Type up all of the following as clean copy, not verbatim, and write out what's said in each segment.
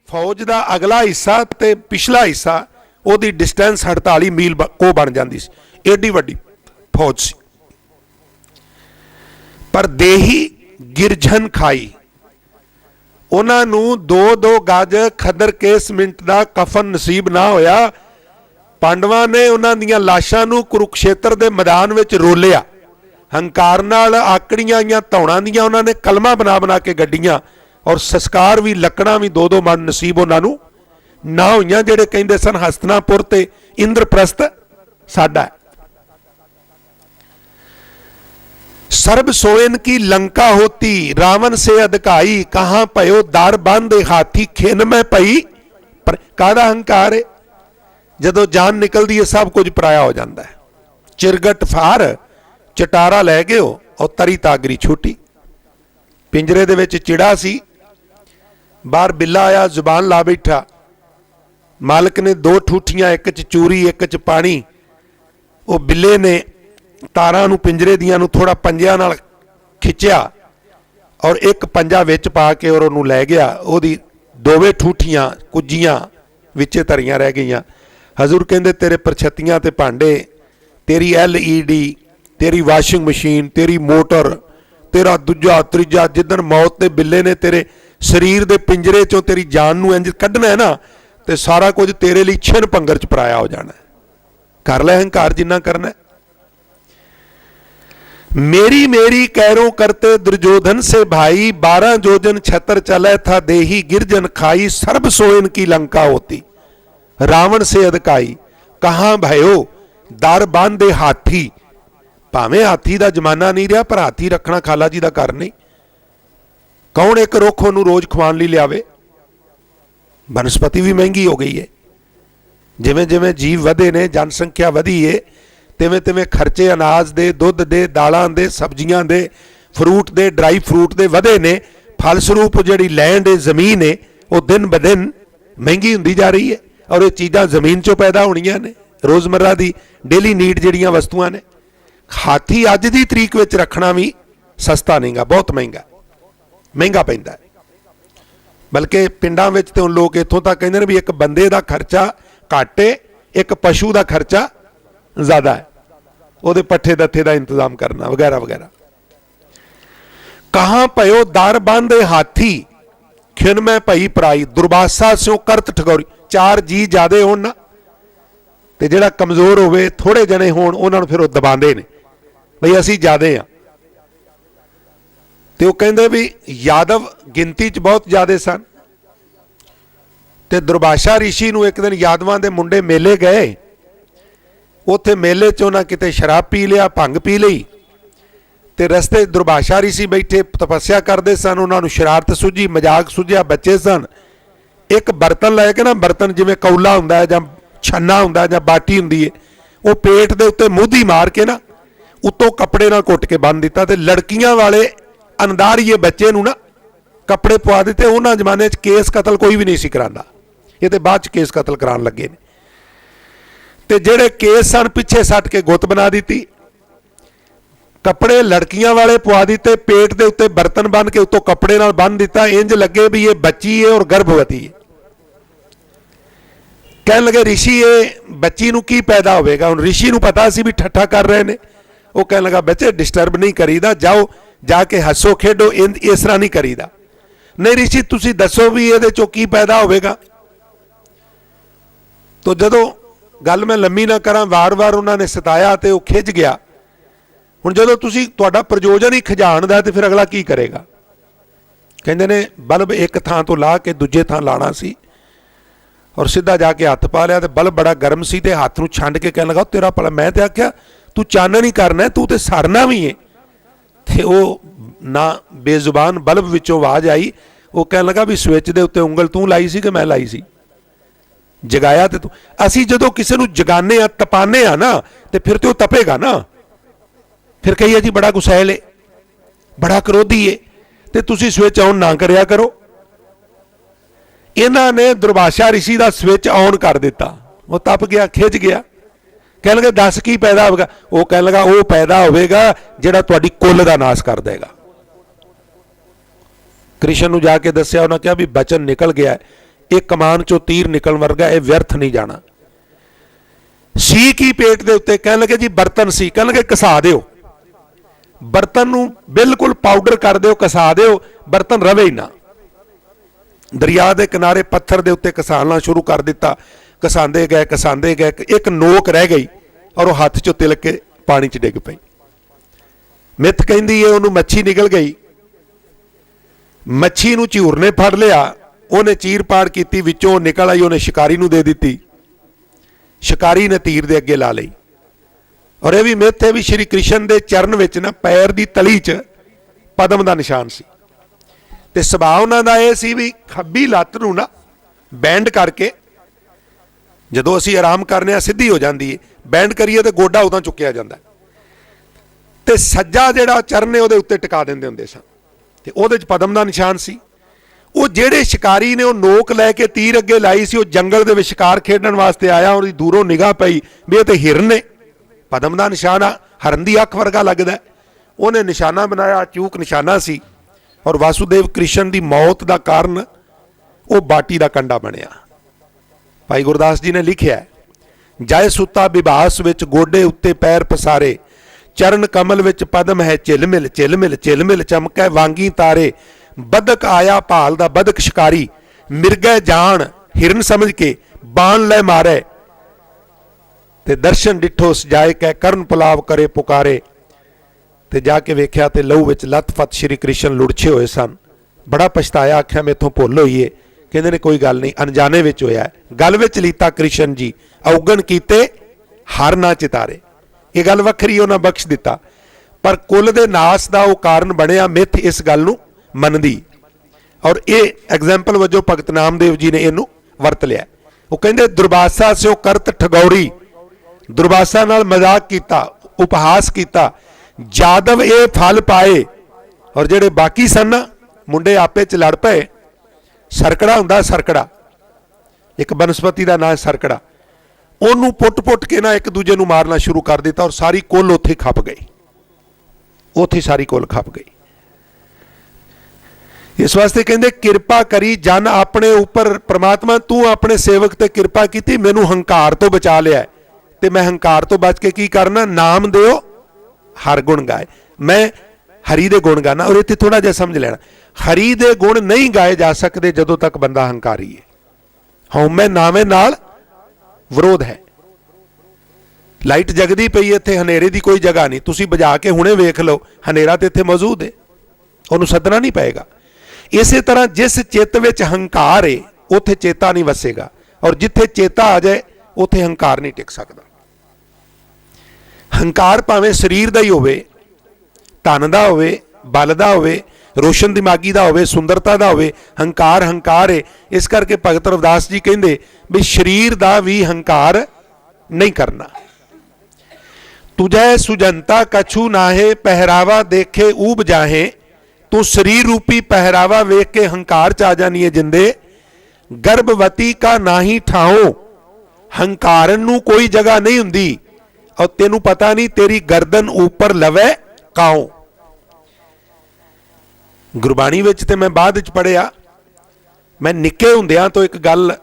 फौज का अगला हिस्सा तो पिछला हिस्सा ਉਹਦੀ डिस्टेंस 48 मील को बन जाती सी, एडी वड्डी फौज सी। पर देही गिरझन खाई, उन्होंने 2-2 गज खदर के सीमेंट का कफन नसीब ना होया। पांडवां ने उन्हां दीयां लाशां नूं कुरुक्षेत्र के मैदान में रोलिया, हंकार नाल आकड़ियां आईयां धौणां दीयां उन्होंने कलमा बना बना के गड्डियां, और संस्कार भी लकड़ा भी 2-2 मन नसीब उन्होंने ना होईयां। जिहड़े कहिंदे सन हस्तिनापुर ते इंद्रप्रस्थ साडा है। सर्ब सोयन की लंका होती, रावण से अधिकाई, कहां पयो दर बंद हाथी खिन में पई। पर काहदा हंकार है, जदों जान निकलदी है सब कुछ पराया हो जाता है। चिरगट फार चटारा लै गए और तरी तागरी छूटी। पिंजरे दे विच चिड़ा सी, बाहर बिल्ला आया जुबान ला बैठा। मालिक ने 2 ठूठियां, एक च चूरी एक च पानी। वो बिल्ले ने तारां नूं पिंजरे दियां नूं थोड़ा पंजियां नाल खिंचिया और एक पंजा विच पा के और उहनूं लै गया। ओहदी 2 ठूठियां कुज्जियां विचे धरियां रह गईयां। हजूर कहंदे तेरे परछत्तियां ते भांडे, तेरी LED, तेरी वाशिंग मशीन, तेरी मोटर, तेरा दूजा त्रीजा, जिदन मौत के बिल्ले ने तेरे शरीर के पिंजरे चों तेरी जान नूं इंज कढ़ना है ना, तो सारा कुछ तेरे लिए छिन पंगर च पराया हो जाना है। कर ले हंकार जिन्ना करना है। मेरी मेरी कैरों करते दुर्योधन से भाई, 12 जोजन छतर चले था देही गिरजन खाई। सर्ब सोयन की लंका होती, रावण से अधिकाई, कहां भयो दर बांधे हाथी। भावें हाथी का जमाना नहीं रहा, पर हाथी रखना खाला जी का घर नहीं। कौन एक रुख उन्होंने रोज खवाण लई लियावे। वनस्पति भी महंगी हो गई है। जिमें जिमें जीव वधे ने, जनसंख्या वधी है, तिवें तिवें खर्चे अनाज दे, दुध दे, दालां दे, सब्जियां दे, फ्रूट दे, ड्राई फ्रूट दे वधे ने। फलस्वरूप जिहड़ी लैंड है, जमीन है, वो दिन ब दिन महंगी हुंदी जा रही है। और ये चीज़ां जमीन चों पैदा होणियां ने, रोज़मर्रा दी डेली नीड जिहड़ियां वस्तुआं ने। हाथी अज दी तरीक विच रखना भी सस्ता नहींगा, बहुत महंगा पैंदा है। बल्कि पिंडां विच ते हुण लोग इत्थों तक कहंदे ने भी एक बंदे दा खर्चा घट है, एक पशु दा खर्चा ज़्यादा है। उहदे पट्ठे दत्थे दा इंतजाम करना वगैरह वगैरह। कहां पयो दर बांधे हाथी, खिन में पई पराई। दुर्वासा स्यों करत ठगौरी। 4 जी ज्यादा होण ना, ते जिहड़ा कमजोर होवे, थोड़े जने होण, उहनां नूं फिर वो दबांदे ने बई असीं ज्यादा हाँ। तो कहते भी यादव गिनती च बहुत ज्यादा सन। तो दुर्वासा ऋषि नूं एक दिन यादवां दे मुंडे मेले गए। उत्थे मेले च उन्हां किते शराब पी लिया, भंग पी लई, ते रस्ते दुर्वासा ऋषि बैठे तपस्या करते सन। उन्होंने शरारत सूझी, मजाक सूझिया, बच्चे सन। एक बर्तन लैके ना, बर्तन जिवें कौला हुंदा है, जां छन्ना हुंदा है, जां बाटी हुंदी है, वो पेट दे उत्ते मूधी मार के ना उत्तों कपड़े नाल घुट के बन दिता। ते लड़कियां वाले अनदारीए बच्चे नूं ना कपड़े पवा दिते। उन्हां जमाने च केस कतल कोई भी नहीं सी करांदा, ये ते बाद च केस कतल कराउण लगे ने। ते जिहड़े केस सन पिछे सट के गुत बना दी। कपड़े लड़कियां वाले पवा दिते, पेट दे उत्ते बर्तन बन के उत्तों कपड़े नाल बन दिता। इंज लगे भी ये बच्ची है और गर्भवती है। कहन लगे ऋषि ये बच्ची नूं की पैदा होवेगा। हुण ऋषि नूं पता सी भी ठट्ठा कर रहे ने। वो कहन लगा बच्चे डिस्टर्ब नहीं करीदा, जाओ जाके हसो खेडो, इस तरह नहीं करीदा। नहीं ऋषि तुसी दसो भी ये चों की पैदा होवेगा। तो जदों गल मैं लंबी ना करा, वार वार उन्होंने सताया तो वह खिज गया। हुण जदों तुसी तुहाडा प्रयोजन ही खिजाण दा, ते फिर अगला की करेगा। कहंदे ने बल्ब एक थां तो ला के दूजे थां लाना सी और सीधा जाके हत्थ पा लिया। तो बल्ब बड़ा गर्म सी, ते हत्थ नूं छंड के कहण लगा तेरा भला। मैं तो आख्या तू चानन ही करना, तू तो सरना भी है। ते वो ना बेजुबान बल्ब विचों आवाज़ आई। वो कहण लगा भी स्विच दे उत्ते उंगल तू लाई सी कि मैं लाई सी, जगाया तो तू। असी जदों किसी नूं जगाने आ, तपाने आ ना, तो फिर तो तपेगा ना। फिर कहिए जी बड़ा गुस्सैल है, बड़ा क्रोधी है, तो तुसी स्विच ऑन ना करिया करो। इन्हां ने दुर्वासा ऋषि का स्विच ऑन कर दिता। वो तप गया, खिज गया। कह लगे दस की पैदा होगा। वो कह लगा वो पैदा होगा जिहड़ा तुहाडी कुल का नाश कर देगा। कृष्ण नूं जाके दस्सिया, उन्हें कहा भी बचन निकल गया है, ਇਹ ਕਮਾਨ ਚੋਂ ਤੀਰ ਨਿਕਲਣ ਵਰਗਾ, ਇਹ ਵਿਅਰਥ ਨਹੀਂ ਜਾਣਾ। ਸੀ ਕੀ ਪੇਟ ਦੇ ਉੱਤੇ? ਕਹਿਣ ਲੱਗੇ ਜੀ ਬਰਤਨ ਸੀ। ਕਹਿਣ ਲੱਗੇ ਘਸਾ ਦਿਓ, ਬਰਤਨ ਨੂੰ ਬਿਲਕੁਲ ਪਾਊਡਰ ਕਰ ਦਿਓ, ਘਸਾ ਦਿਓ, ਬਰਤਨ ਰਵੇ ਹੀ ਨਾ। ਦਰਿਆ ਦੇ ਕਿਨਾਰੇ ਪੱਥਰ ਦੇ ਉੱਤੇ ਘਸਾਣਾ ਸ਼ੁਰੂ ਕਰ ਦਿੱਤਾ, ਘਸਾਉਂਦੇ ਗਏ, ਇੱਕ ਨੋਕ ਰਹਿ ਗਈ ਔਰ ਉਹ ਹੱਥ 'ਚੋਂ ਤਿਲਕ ਕੇ ਪਾਣੀ 'ਚ ਡਿੱਗ ਪਈ। ਮਿੱਥ ਕਹਿੰਦੀ ਹੈ ਉਹਨੂੰ ਮੱਛੀ ਨਿਕਲ ਗਈ, ਮੱਛੀ ਨੂੰ ਝੂਰ ਨੇ ਫੜ ਲਿਆ, ਉਹਨੇ ਚੀਰ ਪਾੜ ਕੀਤੀ, ਵਿੱਚੋਂ ਨਿਕਲ ਆਈ, ਉਹਨੇ ਸ਼ਿਕਾਰੀ ਨੂੰ ਦੇ ਦਿੱਤੀ, ਸ਼ਿਕਾਰੀ ਨੇ ਤੀਰ ਦੇ ਅੱਗੇ ਲਾ ਲਈ। ਔਰ ਇਹ ਵੀ ਮਿੱਥ ਹੈ ਵੀ ਸ਼੍ਰੀ ਕ੍ਰਿਸ਼ਨ ਦੇ ਚਰਨ ਵਿੱਚ ਨਾ ਪੈਰ ਦੀ ਤਲੀ 'ਚ ਪਦਮ ਦਾ ਨਿਸ਼ਾਨ ਸੀ, ਤੇ ਸੁਭਾਅ ਉਹਨਾਂ ਦਾ ਇਹ ਸੀ ਵੀ ਖੱਬੀ ਲੱਤ ਨੂੰ ਨਾ ਬੈਂਡ ਕਰਕੇ, ਜਦੋਂ ਅਸੀਂ ਆਰਾਮ ਕਰਨੇ ਆ ਸਿੱਧੀ ਹੋ ਜਾਂਦੀ ਹੈ, ਬੈਂਡ ਕਰੀਏ ਤੇ ਗੋਡਾ ਉਦੋਂ ਚੁੱਕਿਆ ਜਾਂਦਾ, ਤੇ ਸੱਜਾ ਜਿਹੜਾ ਚਰਨ ਨੇ ਉਹਦੇ ਉੱਤੇ ਟਿਕਾ ਦਿੰਦੇ ਹੁੰਦੇ ਸਨ, ਤੇ ਉਹਦੇ 'ਚ ਪਦਮ ਦਾ ਨਿਸ਼ਾਨ ਸੀ। ਉਹ ਜਿਹੜੇ ਸ਼ਿਕਾਰੀ ਨੇ ਉਹ ਨੋਕ ਲੈ ਕੇ ਤੀਰ ਅੱਗੇ ਲਾਈ ਸੀ, ਉਹ ਜੰਗਲ ਦੇ ਵਿੱਚ ਸ਼ਿਕਾਰ ਖੇਡਣ ਵਾਸਤੇ ਆਇਆ, ਉਹਦੀ ਦੂਰੋਂ ਨਿਗਾਹ ਪਈ ਵੀ ਇਹ ਤੇ ਹਿਰਨ ਨੇ, ਪਦਮ ਦਾ ਨਿਸ਼ਾਨ ਆ, ਹਰਨ ਦੀ ਅੱਖ ਵਰਗਾ ਲੱਗਦਾ। ਉਹਨੇ ਨਿਸ਼ਾਨਾ ਬਣਾਇਆ, ਚੂਕ ਨਿਸ਼ਾਨਾ ਸੀ, ਔਰ ਵਾਸੂਦੇਵ ਕ੍ਰਿਸ਼ਨ ਦੀ ਮੌਤ ਦਾ ਕਾਰਨ ਉਹ ਬਾਟੀ ਦਾ ਕੰਡਾ ਬਣਿਆ। ਭਾਈ ਗੁਰਦਾਸ ਜੀ ਨੇ ਲਿਖਿਆ, ਜੈ ਸੁੱਤਾ ਵਿਭਾਸ ਵਿੱਚ ਗੋਡੇ ਉੱਤੇ ਪੈਰ ਪਸਾਰੇ, ਚਰਨ ਕਮਲ ਵਿੱਚ ਪਦਮ ਹੈ ਝਿਲਮਿਲ ਝਿਲਮਿਲ ਝਿਲਮਿਲ ਚਮਕੈ ਵਾਂਗੀ ਤਾਰੇ, ਬਦਕ ਆਇਆ ਭਾਲ ਦਾ ਬਦਕ ਸ਼ਿਕਾਰੀ, ਮਿਰਗੈ ਜਾਣ ਹਿਰਨ ਸਮਝ ਕੇ ਬਾਣ ਲੈ ਮਾਰੇ, ਤੇ ਦਰਸ਼ਨ ਡਿੱਠੋ ਸਜਾਏ ਕੈ ਕਰਨ ਪੁਲਾਵ ਕਰੇ ਪੁਕਾਰੇ। ਤੇ ਜਾ ਕੇ ਵੇਖਿਆ ਤੇ ਲਹੂ ਵਿੱਚ ਲੱਥ-ਫੱਤ ਸ਼੍ਰੀ ਕ੍ਰਿਸ਼ਨ ਲੁੜਛੇ ਹੋਏ ਸਨ। ਬੜਾ ਪਛਤਾਇਆ, ਆਖਿਆ ਮੈਥੋਂ ਭੁੱਲ ਹੋਈ ਏ। ਕਹਿੰਦੇ ਨੇ ਕੋਈ ਗੱਲ ਨਹੀਂ, ਅਣਜਾਣੇ ਵਿੱਚ ਹੋਇਆ, ਗੱਲ ਵਿੱਚ ਲੀਤਾ ਕ੍ਰਿਸ਼ਨ ਜੀ, ਔਗਣ ਕੀਤੇ ਹਰ ਨਾ ਚਿਤਾਰੇ। ਇਹ ਗੱਲ ਵੱਖਰੀ ਉਹਨਾਂ ਬਖਸ਼ ਦਿੱਤਾ, ਪਰ ਕੁੱਲ ਦੇ ਨਾਸ ਦਾ ਉਹ ਕਾਰਨ ਬਣਿਆ। ਮਿੱਥ ਇਸ ਗੱਲ ਨੂੰ ਮੰਨਦੀ, ਔਰ ਇਹ ਐਗਜ਼ਾਮਪਲ ਵਜੋਂ ਭਗਤ ਨਾਮਦੇਵ ਜੀ ਨੇ ਇਹਨੂੰ ਵਰਤ ਲਿਆ। ਉਹ ਕਹਿੰਦੇ ਦੁਰਵਾਸਾ ਸਿਓ ਕਰਤ ਠਗੌਰੀ, ਦੁਰਵਾਸਾ ਨਾਲ ਮਜ਼ਾਕ ਕੀਤਾ, ਉਪਹਾਸ ਕੀਤਾ, ਜਾਦਵ ਇਹ ਫਲ ਪਾਏ। ਔਰ ਜਿਹੜੇ ਬਾਕੀ ਸਨ ਨਾ ਮੁੰਡੇ ਆਪੇ 'ਚ ਲੜ ਪਏ। ਸਰਕੜਾ ਹੁੰਦਾ, ਸਰਕੜਾ ਇੱਕ ਬਨਸਪਤੀ ਦਾ ਨਾਂ ਸਰਕੜਾ, ਉਹਨੂੰ ਪੁੱਟ-ਪੁੱਟ ਕੇ ਨਾ ਇੱਕ ਦੂਜੇ ਨੂੰ ਮਾਰਨਾ ਸ਼ੁਰੂ ਕਰ ਦਿੱਤਾ, ਔਰ ਸਾਰੀ ਕੁੱਲ ਉੱਥੇ ਖੱਪ ਗਈ, ਉੱਥੇ ਸਾਰੀ ਕੁੱਲ ਖੱਪ ਗਈ। ਇਸ ਵਾਸਤੇ ਕਹਿੰਦੇ ਕਿਰਪਾ ਕਰੀ ਜਨ ਆਪਣੇ ਉੱਪਰ, ਪ੍ਰਮਾਤਮਾ ਤੂੰ ਆਪਣੇ ਸੇਵਕ ਤੇ ਕਿਰਪਾ ਕੀਤੀ, ਮੈਨੂੰ ਹੰਕਾਰ ਤੋਂ ਬਚਾ ਲਿਆ, ਤੇ ਮੈਂ ਹੰਕਾਰ ਤੋਂ ਬਚ ਕੇ ਕੀ ਕਰਨਾ, ਨਾਮ ਦਿਓ ਹਰ ਗੁਣ ਗਾਏ, ਮੈਂ ਹਰੀ ਦੇ ਗੁਣ ਗਾਣਾ। ਔਰ ਇੱਥੇ ਥੋੜਾ ਜਿਹਾ ਸਮਝ ਲੈਣਾ, ਹਰੀ ਦੇ ਗੁਣ ਨਹੀਂ ਗਾਏ ਜਾ ਸਕਦੇ ਜਦੋਂ ਤੱਕ ਬੰਦਾ ਹੰਕਾਰੀ ਹੈ। ਹਉਮੈ ਨਾਵੇਂ ਨਾਲ ਵਿਰੋਧ ਹੈ। ਲਾਈਟ ਜਗਦੀ ਪਈ, ਇੱਥੇ ਹਨੇਰੇ ਦੀ ਕੋਈ ਜਗ੍ਹਾ ਨਹੀਂ, ਤੁਸੀਂ ਬੁਝਾ ਕੇ ਹੁਣੇ ਵੇਖ ਲਓ, ਹਨੇਰਾ ਤੇ ਇੱਥੇ ਮੌਜੂਦ ਹੈ, ਉਹਨੂੰ ਸੱਦਣਾ ਨਹੀਂ ਪਏਗਾ। ਇਸੇ ਤਰ੍ਹਾਂ ਜਿਸ ਚਿੱਤ ਵਿੱਚ ਹੰਕਾਰ ਹੈ ਉੱਥੇ ਚੇਤਾ ਨਹੀਂ ਵਸੇਗਾ, ਔਰ ਜਿੱਥੇ ਚੇਤਾ ਆ ਜਾਏ ਉੱਥੇ ਹੰਕਾਰ ਨਹੀਂ ਟਿਕ ਸਕਦਾ। ਹੰਕਾਰ ਭਾਵੇਂ ਸਰੀਰ ਦਾ ਹੀ ਹੋਵੇ, ਧਨ ਦਾ ਹੋਵੇ, ਬਲ ਦਾ ਹੋਵੇ, ਰੋਸ਼ਨ ਦਿਮਾਗੀ ਦਾ ਹੋਵੇ, ਸੁੰਦਰਤਾ ਦਾ ਹੋਵੇ, ਹੰਕਾਰ ਹੰਕਾਰ ਹੈ। ਇਸ ਕਰਕੇ ਭਗਤ ਰਵਿਦਾਸ ਜੀ ਕਹਿੰਦੇ ਵੀ ਸਰੀਰ ਦਾ ਵੀ ਹੰਕਾਰ ਨਹੀਂ ਕਰਨਾ। ਤੁਝੈ ਸੁਜੰਤਾ ਕਛੂ ਨਾਹੇ, ਪਹਿਰਾਵਾ ਦੇਖੇ ਊਬ ਜਾਹੇ, ਤੂੰ ਸਰੀਰ ਰੂਪੀ ਪਹਿਰਾਵਾ ਵੇਖ ਕੇ ਹੰਕਾਰ ਚ ਆ ਜਾਣੀ ਹੈ ਜਿੰਦੇ। ਗਰਭਵਤੀ ਕਾ ਨਾਹੀ ਠਾਓ, ਹੰਕਾਰਨ ਨੂੰ ਕੋਈ ਜਗ੍ਹਾ ਨਹੀਂ ਹੁੰਦੀ, ਔਰ ਤੈਨੂੰ ਪਤਾ ਨਹੀਂ ਤੇਰੀ ਗਰਦਨ ਉੱਪਰ ਲਵੇ ਕਾਉ। ਗੁਰਬਾਣੀ ਵਿੱਚ ਤੇ ਮੈਂ ਬਾਅਦ ਵਿੱਚ ਪੜ੍ਹਿਆ, ਮੈਂ ਨਿੱਕੇ ਹੁੰਦਿਆਂ ਤੋਂ ਇੱਕ ਗੱਲ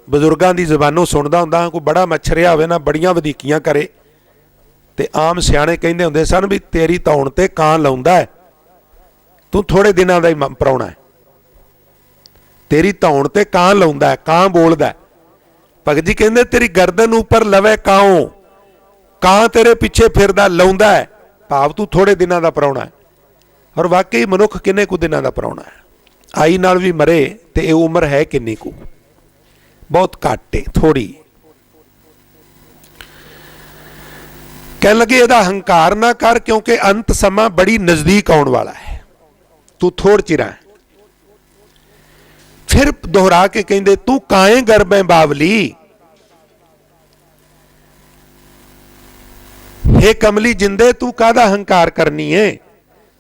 ਬਜ਼ੁਰਗਾਂ ਦੀ ਜ਼ਬਾਨੋਂ ਸੁਣਦਾ ਹੁੰਦਾ ਹਾਂ, ਕੋਈ ਬੜਾ ਮੱਛਰਿਆ ਹੋਵੇ ਨਾ, ਬੜੀਆਂ ਵਧੀਕੀਆਂ ਕਰੇ, ਤੇ ਆਮ ਸਿਆਣੇ ਕਹਿੰਦੇ ਹੁੰਦੇ ਸਨ ਵੀ ਤੇਰੀ ਧੌਣ ਤੇ ਕਾਂ ਲਾਉਂਦਾ ਹੈ, ਤੂੰ ਥੋੜੇ ਦਿਨਾਂ ਦਾ ਹੀ ਪ੍ਰਾਹੁਣਾ ਹੈ, ਤੇਰੀ ਧੌਣ ਤੇ ਕਾਂ ਲਾਉਂਦਾ ਹੈ, ਕਾਂ ਬੋਲਦਾ। ਭਗਤ ਜੀ ਕਹਿੰਦੇ ਤੇਰੀ ਗਰਦਨ ਉੱਪਰ ਲਵੇ ਕਾਉ, ਕਾਂ ਤੇਰੇ ਪਿੱਛੇ ਫਿਰਦਾ ਲਾਉਂਦਾ ਹੈ, ਭਾਵ ਤੂੰ ਥੋੜੇ ਦਿਨਾਂ ਦਾ ਪ੍ਰਾਹੁਣਾ ਹੈ। ਔਰ ਵਾਕਈ ਮਨੁੱਖ ਕਿੰਨੇ ਕੁ ਦਿਨਾਂ ਦਾ ਪ੍ਰਾਹੁਣਾ ਹੈ, ਆਈ ਨਾਲ ਵੀ ਮਰੇ, ਤੇ ਇਹ ਉਮਰ ਹੈ ਕਿੰਨੀ ਕੁ, ਬਹੁਤ ਘੱਟ ਹੈ, ਥੋੜੀ। ਕਹਿਣ ਲੱਗੇ ਇਹਦਾ ਹੰਕਾਰ ਨਾ ਕਰ, ਕਿਉਂਕਿ ਅੰਤ ਸਮਾਂ ਬੜੀ ਨਜ਼ਦੀਕ ਆਉਣ ਵਾਲਾ ਹੈ, ਤੂੰ ਥੋੜ ਚਿਰਾ ਹੈ। ਫਿਰ ਦੁਹਰਾ ਕੇ ਕਹਿੰਦੇ ਤੂੰ ਕਾਏ ਗਰਬੈ ਬਾਵਲੀ, हे कमली जिंदे तू कादा हंकार करनी है,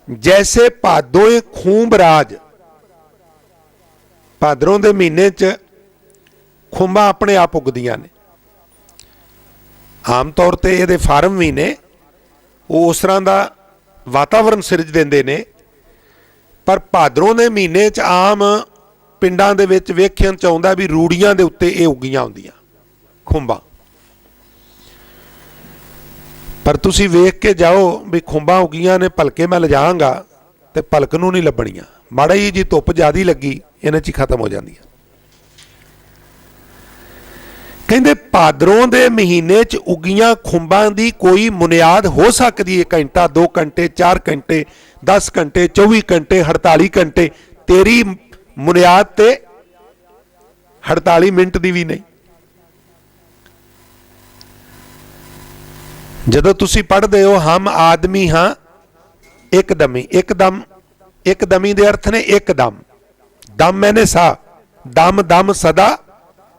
जैसे भादोए खूब राज। भादरों के महीने च खुंबा अपने आप उगदियां ने, आम तौर पर ये फार्म भी ने, वो उस तरह का वातावरण सिरज देंदे ने, पर भादरों के महीने च आम ਪਿੰਡਾਂ ਦੇ ਵਿੱਚ ਵੇਖਣ 'ਚ ਆਉਂਦਾ ਵੀ ਰੂੜੀਆਂ ਦੇ ਉੱਤੇ ਇਹ ਉੱਗੀਆਂ ਹੁੰਦੀਆਂ ਖੁੰਬਾਂ। ਪਰ ਤੁਸੀਂ ਵੇਖ ਕੇ ਜਾਓ ਵੀ ਖੁੰਬਾਂ ਉੱਗੀਆਂ ਨੇ, ਭਲਕੇ ਮੈਂ ਲਿਜਾਵਾਂਗਾ ਤੇ ਭਲਕ ਨੂੰ ਨਹੀਂ ਲੱਭਣੀਆਂ, ਮਾੜਾ ਜੀ ਧੁੱਪ ਜ਼ਿਆਦਾ ਲੱਗੀ ਇਹਨਾਂ 'ਚ ਹੀ ਖਤਮ ਹੋ ਜਾਂਦੀਆਂ। ਕਹਿੰਦੇ ਭਾਦਰੋਂ ਦੇ ਮਹੀਨੇ 'ਚ ਉੱਗੀਆਂ ਖੁੰਬਾਂ ਦੀ ਕੋਈ ਬੁਨਿਆਦ ਹੋ ਸਕਦੀ ਹੈ ਘੰਟਾ 2 ਘੰਟੇ 4 ਘੰਟੇ 10 ਘੰਟੇ 24 ਘੰਟੇ 48 ਘੰਟੇ, ਤੇਰੀ ਬੁਨਿਆਦ ਤੇ 48 ਮਿੰਟ ਦੀ ਵੀ ਨਹੀਂ। ਜਦੋਂ ਤੁਸੀਂ ਪੜ੍ਹਦੇ ਹੋ ਹਮ ਆਦਮੀ ਹਾਂ ਇੱਕਦਮੀ, ਇੱਕਦਮੀ ਦੇ ਅਰਥ ਨੇ ਇੱਕਦਮ, ਦਮ ਮੈਨੇ ਸਾਹ, ਦਮ ਸਦਾ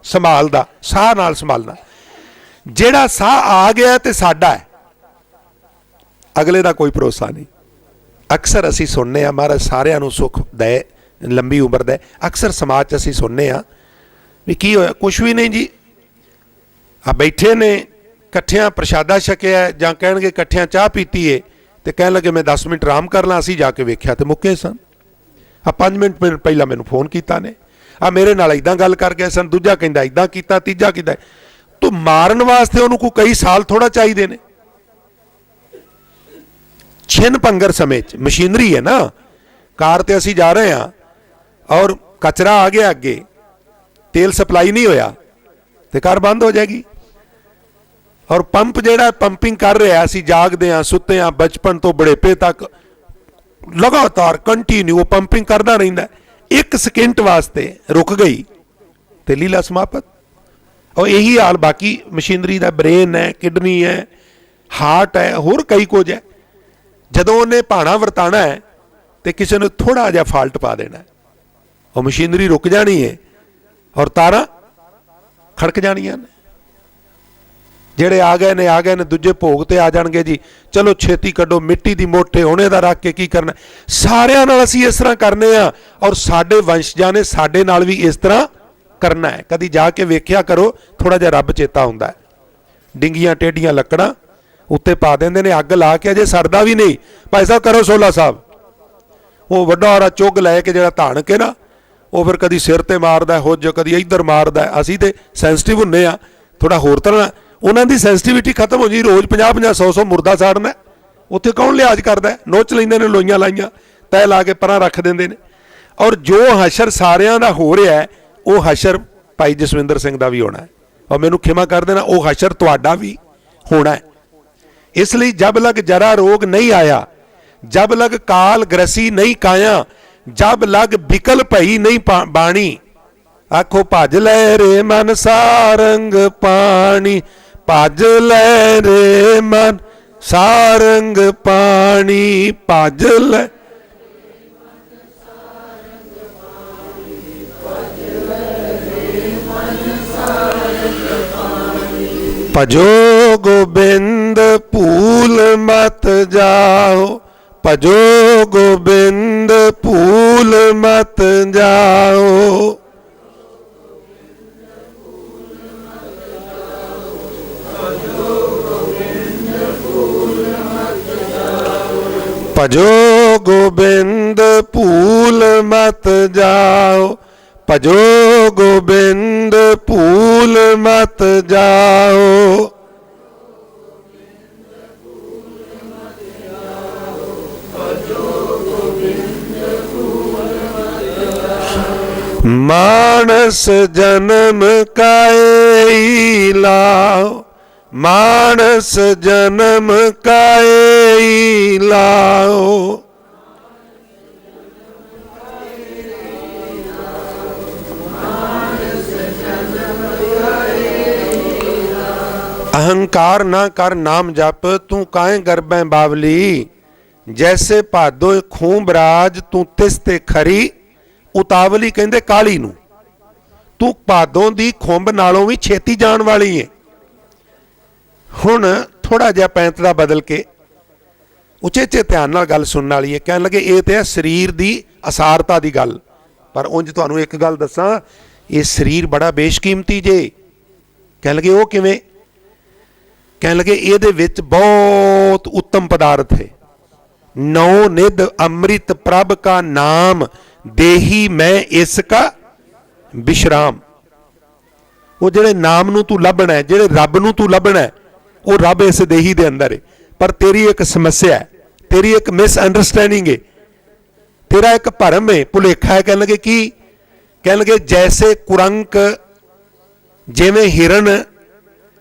ਸੰਭਾਲਦਾ, ਸਾਹ ਨਾਲ ਸੰਭਾਲਣਾ। ਜਿਹੜਾ ਸਾਹ ਆ ਗਿਆ ਤੇ ਸਾਡਾ ਹੈ, ਅਗਲੇ ਦਾ ਕੋਈ ਭਰੋਸਾ ਨਹੀਂ। ਅਕਸਰ ਅਸੀਂ ਸੁਣਨੇ ਆ ਮਹਾਰਾਜ ਸਾਰਿਆਂ ਨੂੰ ਸੁੱਖ ਦੇ, ਲੰਬੀ ਉਮਰ ਦੇ। ਅਕਸਰ ਸਮਾਜ 'ਚ ਅਸੀਂ ਸੁਣਨੇ ਆ ਵੀ ਕੀ ਹੋਇਆ, ਕੁਛ ਵੀ ਨਹੀਂ ਜੀ, ਆ ਬੈਠੇ ਨੇ ਇਕੱਠਿਆਂ ਪ੍ਰਸ਼ਾਦਾ ਛਕਿਆ ਜਾਂ ਕਹਿਣਗੇ ਇਕੱਠਿਆਂ ਚਾਹ ਪੀਤੀ ਏ ਤੇ ਕਹਿਣ ਲੱਗੇ ਮੈਂ 10 ਮਿੰਟ ਆਰਾਮ ਕਰ ਲਾਂ, ਅਸੀਂ ਜਾ ਕੇ ਵੇਖਿਆ ਤੇ ਮੁੱਕੇ ਸਨ। ਆ 5 ਮਿੰਟ ਪਹਿਲਾਂ ਮੈਨੂੰ ਫੋਨ ਕੀਤਾ ਨੇ, ਆ ਮੇਰੇ ਨਾਲ ਇਦਾਂ ਗੱਲ ਕਰ ਗਏ ਸਨ, ਦੂਜਾ ਕਹਿੰਦਾ ਇਦਾਂ ਕੀਤਾ, ਤੀਜਾ ਕਹਿੰਦਾ। ਤੂੰ ਮਾਰਨ ਵਾਸਤੇ ਉਹਨੂੰ ਕੋਈ ਕਈ ਸਾਲ ਥੋੜਾ ਚਾਹੀਦੇ ਨੇ। ਛਿਨ ਪੰਗਰ ਸਮੇਂ 'ਚ ਮਸ਼ੀਨਰੀ ਹੈ ਨਾ, ਕਾਰ ਤੇ ਅਸੀਂ ਜਾ ਰਹੇ ਹਾਂ ਔਰ ਕਚਰਾ ਆ ਗਿਆ ਅੱਗੇ, ਤੇਲ ਸਪਲਾਈ ਨਹੀਂ ਹੋਇਆ ਤੇ ਕਾਰ ਬੰਦ ਹੋ ਜਾਏਗੀ। ਔਰ ਪੰਪ ਜਿਹੜਾ ਪੰਪਿੰਗ ਕਰ ਰਿਹਾ, ਅਸੀਂ ਜਾਗਦੇ ਹਾਂ ਸੁੱਤੇ ਹਾਂ ਬਚਪਨ ਤੋਂ ਬੁਢੇਪੇ ਤੱਕ ਲਗਾਤਾਰ ਕੰਟੀਨਿਊ ਪੰਪਿੰਗ ਕਰਦਾ ਰਹਿੰਦਾ। 1 ਸਕਿੰਟ ਵਾਸਤੇ ਰੁਕ ਗਈ ਤੇ ਲੀਲਾ ਸਮਾਪਤ। ਔਰ ਇਹੀ ਹਾਲ ਬਾਕੀ ਮਸ਼ੀਨਰੀ ਦਾ, ਬ੍ਰੇਨ ਹੈ, ਕਿਡਨੀ ਹੈ, ਹਾਰਟ ਹੈ, ਹੋਰ ਕਈ ਕੁਝ ਹੈ। ਜਦੋਂ ਉਹਨੇ ਭਾਣਾ ਵਰਤਾਣਾ ਹੈ ਤੇ ਕਿਸੇ ਨੂੰ ਥੋੜਾ ਜਿਹਾ ਫਾਲਟ ਪਾ ਦੇਣਾ, ਉਹ ਮਸ਼ੀਨਰੀ ਰੁਕ ਜਾਣੀ ਹੈ ਔਰ ਤਾਰਾਂ ਖੜਕ ਜਾਣੀਆਂ ਨੇ। ਜਿਹੜੇ ਆ ਗਏ ਨੇ ਦੂਜੇ ਭੋਗ ਤੇ ਆ ਜਾਣਗੇ ਜੀ, ਚਲੋ ਛੇਤੀ ਕੱਢੋ, ਮਿੱਟੀ ਦੀ ਮੋਠੇ ਹੋਣੇ ਦਾ ਰੱਖ ਕੇ ਕੀ ਕਰਨਾ। ਸਾਰਿਆਂ ਨਾਲ ਅਸੀਂ ਇਸ ਤਰ੍ਹਾਂ ਕਰਨੇ ਆ ਔਰ ਸਾਡੇ ਵੰਸ਼ਜਾਂ ਨੇ ਸਾਡੇ ਨਾਲ ਵੀ ਇਸ ਤਰ੍ਹਾਂ ਕਰਨਾ ਹੈ। ਕਦੀ ਜਾ ਕੇ ਵੇਖਿਆ ਕਰੋ, ਥੋੜਾ ਜਿਹਾ ਰੱਬ ਚੇਤਾ ਹੁੰਦਾ ਹੈ। ਡਿੰਗੀਆਂ ਟੇਡੀਆਂ ਲੱਕੜਾਂ ਉੱਤੇ ਪਾ ਦਿੰਦੇ ਨੇ, ਅੱਗ ਲਾ ਕੇ, ਅਜੇ ਸਰਦਾ ਵੀ ਨਹੀਂ। ਭਾਈ ਸਾਹਿਬ ਕਰੋ ਸੋਲਾ ਸਾਹਿਬ, ਉਹ ਵੱਡਾ ਹਾਰਾ ਚੁੱਗ ਲੈ ਕੇ ਜਿਹੜਾ ਧਾਣ ਕੇ ਨਾ, ਉਹ ਫਿਰ ਕਦੀ ਸਿਰ ਤੇ ਮਾਰਦਾ ਹੁੱਜ, ਕਦੀ ਇੱਧਰ ਮਾਰਦਾ। ਅਸੀਂ ਤੇ ਸੈਂਸਿਟਿਵ ਹੁੰਨੇ ਆ ਥੋੜਾ ਹੋਰ ਤਰ੍ਹਾਂ, ਉਹਨਾਂ ਦੀ ਸੈਂਸਿਟਿਵਿਟੀ ਖਤਮ ਹੋ ਜੀ। ਰੋਜ਼ 50-50 100-100 ਮੁਰਦਾ ਸਾੜਨਾ, ਉੱਥੇ ਕੌਣ ਲਿਹਾਜ਼ ਕਰਦਾ? ਨੋਚ ਲੈਂਦੇ ਨੇ, ਲੋਈਆਂ ਲਾਈਆਂ ਤੈ ਲਾ ਕੇ ਪਰਾਂ ਰੱਖ ਦਿੰਦੇ ਨੇ। ਔਰ ਜੋ ਹਸ਼ਰ ਸਾਰਿਆਂ ਦਾ ਹੋ ਰਿਹਾ ਹੈ, ਉਹ ਹਸ਼ਰ ਭਾਈ ਜਸਵਿੰਦਰ ਸਿੰਘ ਦਾ ਵੀ ਹੋਣਾ ਹੈ। ਔਰ ਮੈਨੂੰ ਖਿਮਾ ਕਰ ਦੇਣਾ, ਉਹ ਹਸ਼ਰ ਤੁਹਾਡਾ ਵੀ ਹੋਣਾ ਹੈ। ਇਸ ਲਈ ਜਬ ਲਗ ਜਰਾ ਰੋਗ ਨਹੀਂ ਆਇਆ, ਜਬ ਲਗ ਕਾਲ ਗ੍ਰਸੀ ਨਹੀਂ ਕਾਇਆ, ਜਬ ਲਗ ਬਿਕਲ ਭਈ ਨਹੀਂ ਬਾਣੀ। ਆਖੋ ਭਜ ਲੈ ਰੇ ਮਨ ਸਾਰੰਗ ਪਾਣੀ, ਭਜ ਲੈ ਰੇ ਮਨ ਸਾਰੰਗ ਪਾਣੀ, ਭਜ ਲੈ ਭਜੋ ਗੋਬਿੰਦ ਭੂਲ ਮਤ ਜਾਓ, ਭਜੋ ਗੋਬਿੰਦ ਭੂਲ ਮਤ ਜਾਓ। ਭਜੋ ਗੋਬਿੰਦ ਭੂਲ ਮਤ ਜਾਓ, ਭਜੋ ਗੋਬਿੰਦ ਭੂਲ ਮਤ ਜਾਓ। ਮਾਨਸ ਜਨਮ ਕਾਇ ਲਾਓ, ਮਾਨਸ ਜਨਮ ਕਾਇ ਲਾਓ। अहंकार ना कर नाम जप, तू काहे गर्भै बावली, जैसे भादो खूब राज तू तिसते खरी उतावली। कहते काली नू, तू भादों दी खुंब नालों भी छेती जान वाली है। हुण थोड़ा जिहा पैंतरा बदल के उचेचे ध्यान नाल गल सुनने वाली है। कहन लगे ये तो है शरीर की असारता की गल, पर उंज तुहानूं एक गल दसां, ये शरीर बड़ा बेशकीमती जे। कहन लगे वो किवें? कहने लगे ये विच बहुत उत्तम पदार्थ है। नौ निध अमृत प्रभ का नाम देही मैं इसका विश्राम। वो जिहड़े नाम नूं तू लभना है, जिहड़े रब नूं तू लभना है, वो रब इस देही दे अंदर है। पर तेरी एक समस्या है, तेरी एक मिसअंडरस्टैंडिंग है, तेरा एक भरम है, भुलेखा है। कह लगे कि कह लगे जैसे कुरंक जिवें हिरन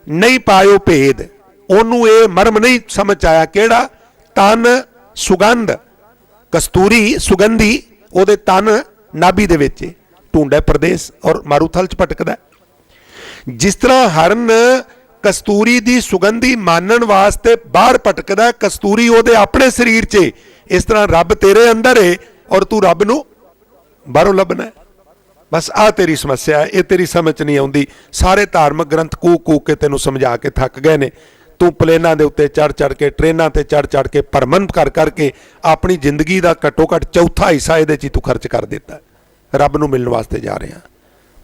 नहीं पायो भेद, ओनू ये मरम नहीं समझ आया किहड़ा तन सुगंध, कस्तूरी सुगंधी ओदे तन नाभि दे विच ढूंढे प्रदेश और मारूथल च भटकदा। जिस तरह हरन कस्तूरी दी सुगंधी मानन वास्ते बाहर भटकदा, कस्तूरी ओदे अपने शरीर च, इस तरह रब तेरे अंदर है और तू रब नूं बाहरों लभना है। बस आ तेरी समस्या है, ये तेरी समझ नहीं आउंदी। सारे धार्मिक ग्रंथ कूक कूक के तेनों समझा के थक गए ने। तू प्लेनां दे उत्ते चढ़ चढ़ के, ट्रेनां ते चढ़ चढ़ के, भरमन कर करके अपनी जिंदगी का घट्टो घट्ट चौथा हिस्सा ये तू खर्च कर दिता। रब नूं मिलण वास्ते जा रहे हैं,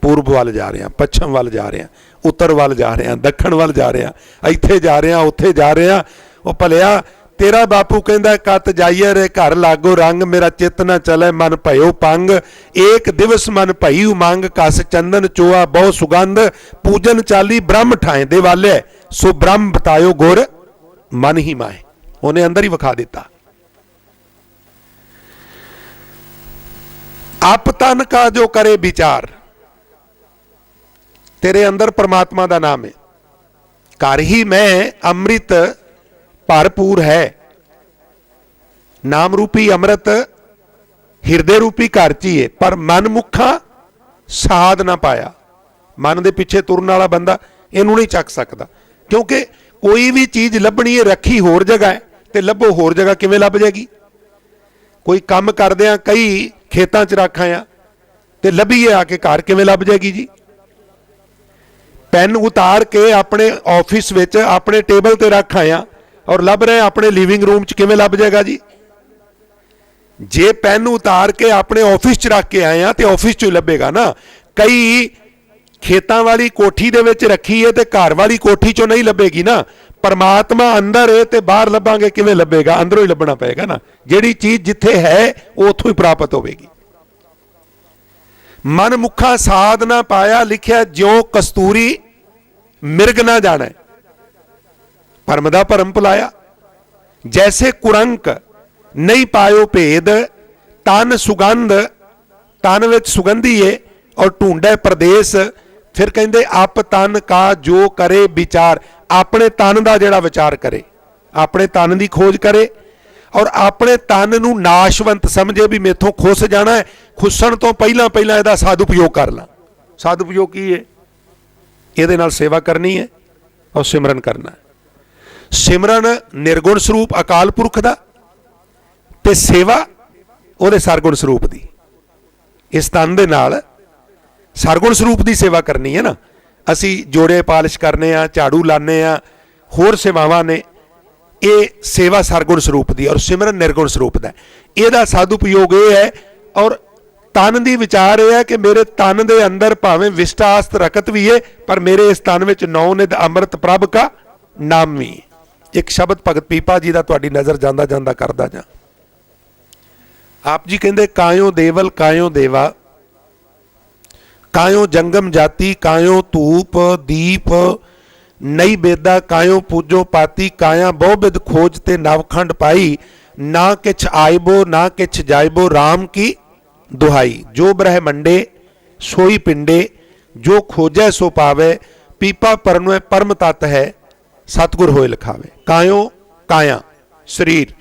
पूर्व वाल जा रहे हैं, पश्चिम वाल जा रहे हैं, उत्तर वाल जा रहे हैं, दक्षिण वाल जा रहे हैं, इत्थे जा रहे हैं, उत्थे जा रहे हैं। वो भलिया तेरा बापू कहंदा कत जाइए रे घर लागो रंग, मेरा चित न चले मन भयो पंग, एक दिवस मन भई उमंग, कस चंदन चोआ बहु सुगंध, पूजन चाली ब्रह्म ठाए दे वाले, सो ब्रह्म बतायो गुर मन ही माए। उन्हें अंदर ही विखा दिता। आप तन का जो करे विचार, तेरे अंदर परमात्मा का नाम है। घर ही में अमृत भरपूर है, नाम रूपी अमृत हिरदे रूपी घर च ही है, पर मन मुखा साध ना पाया। मन के पिछे तुरन वाला बंदा इनू नहीं चक सकता, क्योंकि कोई भी चीज लभनी है रखी होर जगह है, तो लभो होर जगह किवें लभ जाएगी। कोई काम करदे कई खेतों च रख आया तो लभीए आके घर किवें लभ जाएगी जी। पेन उतार के अपने ऑफिस विच अपने टेबल ते रख आया और लभ रहे अपने लिविंग रूम च किवें लभ जाएगा जी। जे पेन उतार के अपने ऑफिस च रख के आए तो ऑफिस चो ही लभेगा ना। कई खेतों वाली कोठी दे विच रखी है तो घर वाली कोठी चो नहीं लभेगी ना। परमात्मा अंदर है तो बाहर लभांगे किवें लभेगा, अंदरों ही लभना पएगा ना। जिहड़ी चीज जिथे है वो उत्थों ही प्राप्त होगी। मन मुखा साध ना पाया, लिखिया ज्यों कस्तूरी मिर्ग ना जाने, भरम दा भरम भुलाया। जैसे कुरंक नहीं पायो भेद, तन सुगंध, तन विच सुगंधी है और ढूंढे प्रदेश। फिर कहंदे आप तन का जो करे विचार, अपने तन का जिहड़ा विचार करे, अपने तन की खोज करे और अपने तन नूं नाशवंत समझे भी मेथों खुस जाना है। खुसन तो पहला पहला इहदा सदुपयोग कर ला। सदुपयोग की है? इहदे नाल सेवा करनी है और सिमरन करना है। सिमरन निर्गुण स्वरूप अकाल पुरख दा ते सेवा उहदे सरगुण स्वरूप दी। इस तन दे नाल सरगुण स्वरूप दी सेवा करनी है ना। असी जोड़े पालिश करने आ, झाड़ू लाने आ, होर सेवावां ने, ये सेवा सरगुण स्वरूप दी और सिमरन निर्गुण स्वरूप दा। इहदा सदुपयोग ये है और तन दी विचार यह है कि मेरे तन दे अंदर भावें विष्टास्त रकत भी है, पर मेरे इस तन विच नौ निध अमृत प्रभ का नाम भी। एक शब्द भगत पीपा जी का तुहाडी नज़र जांदा जांदा करदा जा। आप जी कहंदे कायो देवल कायो देवा, कायो जंगम जाति, कायो धूप दीप नई बेदा, कायो पूजो पाती, काया बहुबिध खोज ते नवखंड पाई, ना किछ आयबो ना किछ जायबो, राम की दुहाई। जो ब्रह्मंडे सोई पिंडे, जो खोजै सो पावे, पीपा परनवे परम तत् है, सतगुर होए लिखावे। कायो काया शरीर,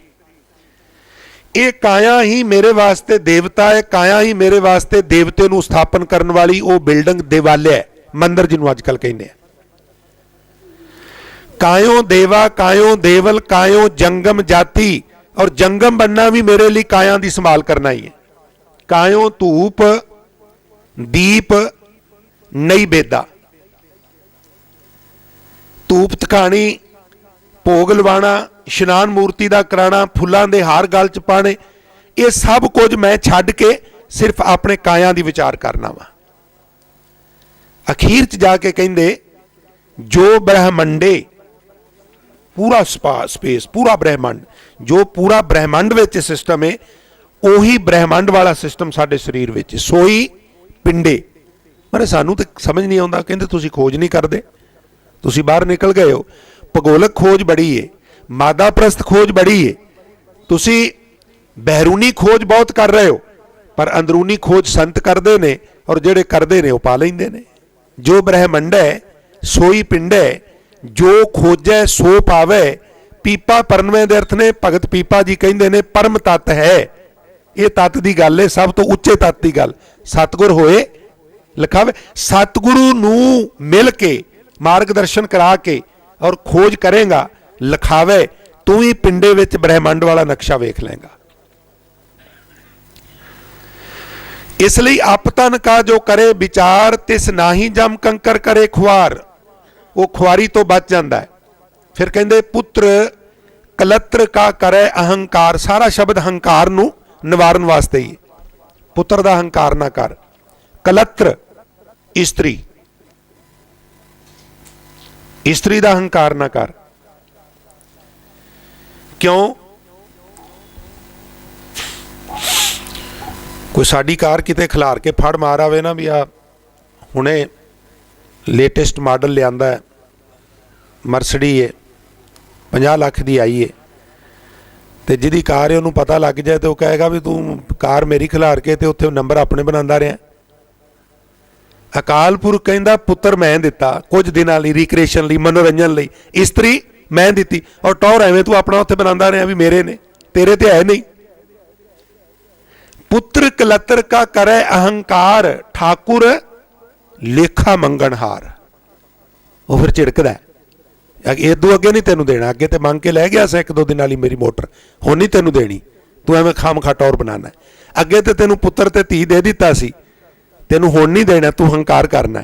ये काया ही मेरे वास्ते देवता है, काया ही मेरे वास्ते देवते नूं स्थापन करने वाली वो बिल्डिंग देवालय है, मंदिर जिन्हों अजकल कहने। कायो देवा कायो देवल कायो जंगम जाति, और जंगम बनना भी मेरे लिए काया की संभाल करना ही है। कायो धूप दीप नई बेदा, धूप तकानी, भोग लवाना, इशनान मूर्ति का कराना, फुलों के हार गल च पाने, ये सब कुछ मैं छड्ड के सिर्फ अपने काया की विचार करना वा। अखीर च जाके कहंदे जो ब्रह्मंडे, पूरा स्पेस पूरा ब्रह्मांड, जो पूरा ब्रह्मांड विच सिस्टम है, उही ब्रह्मांड वाला सिस्टम साडे शरीर विच। सोई पिंडे, ਪਰ ਸਾਨੂੰ ਤਾਂ ਸਮਝ ਨਹੀਂ ਆਉਂਦਾ। ਕਹਿੰਦੇ ਤੁਸੀਂ ਖੋਜ ਨਹੀਂ ਕਰਦੇ, ਤੁਸੀਂ ਬਾਹਰ ਨਿਕਲ ਗਏ ਹੋ। ਭੂਗੋਲਕ ਖੋਜ ਬੜੀ ਏ, ਮਾਦਾ ਪ੍ਰਸਤ ਖੋਜ ਬੜੀ ਏ, ਤੁਸੀਂ ਬਹਿਰੂਨੀ ਖੋਜ ਬਹੁਤ ਕਰ ਰਹੇ ਹੋ, ਪਰ ਅੰਦਰੂਨੀ ਖੋਜ ਸੰਤ ਕਰਦੇ ਨੇ, ਔਰ ਜਿਹੜੇ ਕਰਦੇ ਨੇ ਉਹ ਪਾ ਲੈਂਦੇ ਨੇ। ਜੋ ਬ੍ਰਹਿਮੰਡ ਹੈ ਸੋਈ ਪਿੰਡ ਹੈ, ਜੋ ਖੋਜੈ ਸੋ ਪਾਵੇ। ਪੀਪਾ ਪਰਨਵੇਂ ਦੇ ਅਰਥ ਨੇ, ਭਗਤ ਪੀਪਾ ਜੀ ਕਹਿੰਦੇ ਨੇ ਪਰਮ ਤੱਤ ਹੈ। ਇਹ ਤੱਤ ਦੀ ਗੱਲ ਹੈ, ਸਭ ਤੋਂ ਉੱਚੇ ਤੱਤ ਦੀ ਗੱਲ। ਸਤਿਗੁਰ ਹੋਏ ਲਿਖਾਵੇ। ਸਤਿਗੁਰੂ ਨੂੰ ਮਿਲ ਕੇ ਮਾਰਗਦਰਸ਼ਨ ਕਰਾ ਕੇ ਔਰ ਖੋਜ ਕਰੇਗਾ, ਲਿਖਾਵੇ, ਤੂੰ ਹੀ ਪਿੰਡੇ ਵਿੱਚ ਬ੍ਰਹਿਮੰਡ ਵਾਲਾ ਨਕਸ਼ਾ ਵੇਖ ਲੇਗਾ। ਇਸ ਲਈ ਆਪਤਨ ਕਾ ਜੋ ਕਰੇ ਵਿਚਾਰ, ਤਿਸ ਨਾਹੀ ਜਮ ਕੰਕਰ ਕਰੇ ਖੁਆਰ। ਉਹ ਖੁਆਰੀ ਤੋਂ ਬਚ ਜਾਂਦਾ ਹੈ। ਫਿਰ ਕਹਿੰਦੇ ਪੁੱਤਰ ਕਲਤਰ ਕਾ ਕਰੇ ਅਹੰਕਾਰ। ਸਾਰਾ ਸ਼ਬਦ ਹੰਕਾਰ ਨੂੰ ਨਿਵਾਰਨ ਵਾਸਤੇ ਹੀ। ਪੁੱਤਰ ਦਾ ਹੰਕਾਰ ਨਾ ਕਰ। ਕਲਤਰ ਇਸਤਰੀ, ਇਸਤਰੀ ਦਾ ਹੰਕਾਰ ਨਾ ਕਰ। ਕਿਉਂ? ਕੋਈ ਸਾਡੀ ਕਾਰ ਕਿਤੇ ਖਿਲਾਰ ਕੇ ਫੜ ਮਾਰ ਆਵੇ ਨਾ, ਵੀ ਆ ਹੁਣੇ ਲੇਟੈਸਟ ਮਾਡਲ ਲਿਆਂਦਾ ਹੈ, ਮਰਸਡੀ ਹੈ, 50 ਲੱਖ ਦੀ ਆਈ ਹੈ, ਤੇ ਜਿਹਦੀ ਕਾਰ ਹੈ ਉਹਨੂੰ ਪਤਾ ਲੱਗ ਜਾਏ ਤੇ ਉਹ ਕਹੇਗਾ ਵੀ ਤੂੰ ਕਾਰ ਮੇਰੀ ਖਿਲਾਰ ਕੇ ਤੇ ਉੱਥੇ ਨੰਬਰ ਆਪਣੇ ਬਣਾਉਂਦਾ ਰਿਹਾ। ਅਕਾਲ ਪੁਰਖ ਕਹਿੰਦਾ ਪੁੱਤਰ ਮੈਂ ਦਿੱਤਾ ਕੁਝ ਦਿਨਾਂ ਲਈ, ਰੀਕ੍ਰੀਏਸ਼ਨ ਲਈ, ਮਨੋਰੰਜਨ ਲਈ। ਇਸਤਰੀ ਮੈਂ ਦਿੱਤੀ, ਔਰ ਟੌਰ ਐਵੇਂ ਤੂੰ ਆਪਣਾ ਉੱਥੇ ਬਣਾਉਂਦਾ ਰਿਹਾ ਵੀ ਮੇਰੇ ਨੇ, ਤੇਰੇ ਤੇ ਹੈ ਨਹੀਂ। ਪੁੱਤਰ ਕਲਤਰ ਕਾ ਕਰੇ ਅਹੰਕਾਰ, ਠਾਕੁਰ ਲੇਖਾ ਮੰਗਣਹਾਰ। ਉਹ ਫਿਰ ਝਿੜਕਦਾ, ਇਦੋਂ ਅੱਗੇ ਨਹੀਂ ਤੈਨੂੰ ਦੇਣਾ। ਅੱਗੇ ਤੇ ਮੰਗ ਕੇ ਲੈ ਗਿਆ ਸੀ 1-2 ਦਿਨਾਂ ਲਈ ਮੇਰੀ ਮੋਟਰ, ਹੁਣ ਨਹੀਂ ਤੈਨੂੰ ਦੇਣੀ, ਤੂੰ ਐਵੇਂ ਖਾਮਖਾ ਟੌਰ ਬਣਾਉਣਾ। ਅੱਗੇ ਤੇ ਤੈਨੂੰ ਪੁੱਤਰ ਤੇ ਧੀ ਦੇ ਦਿੱਤਾ ਸੀ, ਤੈਨੂੰ ਹੁਣ ਨਹੀਂ ਦੇਣਾ, ਤੂੰ ਹੰਕਾਰ ਕਰਨਾ।